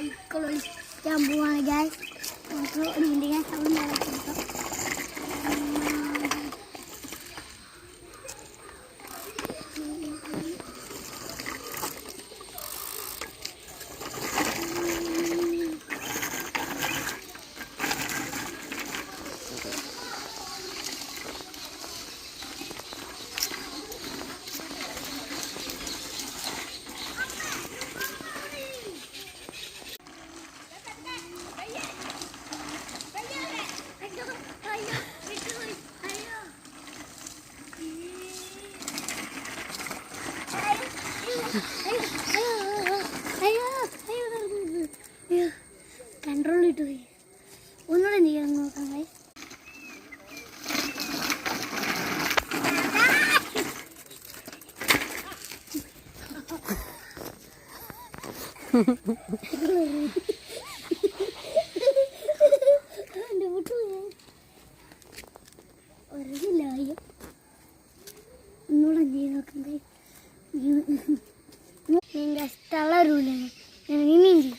Cycle ഓടിക്കാൻ പോവാണ് guys. നമുക്ക് ഒരു മിനിറ്റ് സൗണ്ട് നടക്കാം. കൺട്രോൾ ഇട്ടു പോയി. ഒന്നുകൂടെ നീളം നോക്കാം ഗൈസ്. ഒരങ്ങില്ല അയ്യോ. ഒന്നുകൂടെ നീ നോക്കാം ഗൈസ്. നിങ്ങൾ തളരൂല. ഞാൻ ഇനിയും ചെയ്യും.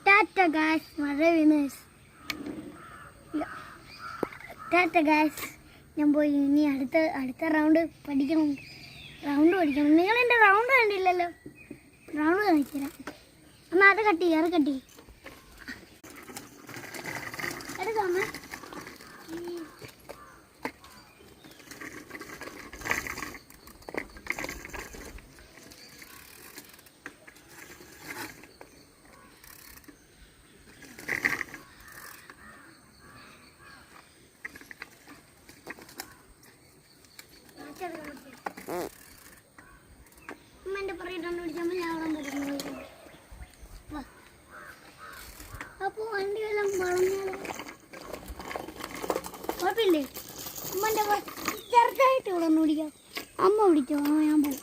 ടാറ്റ ഗൈസ്. മഴ വീണേഴ്സ്. ടാറ്റ ഗൈസ്. ഞാൻ പോയി. ഇനി അടുത്ത റൗണ്ട് പഠിക്കണം. നിങ്ങൾ എൻ്റെ റൗണ്ട് കണ്ടില്ലല്ലോ. റൗണ്ട് കാണിച്ചു തരാം. എന്നാൽ അത് കട്ടി എടുക്കാമ. ഉമ്മൻ്റെ പറയിട്ടാണ് പിടിച്ചാൽ ഞാൻ അവിടെ പറ്റുന്നു. അപ്പോൾ വണ്ടി എല്ലാം വളഞ്ഞാലോ കുഴപ്പമില്ലേ? ഉമ്മൻ്റെ ചെറുതായിട്ട് ഇവിടെ ഒന്ന് പിടിക്കാം. അമ്മ പിടിച്ചോ. ഞാൻ പോകും.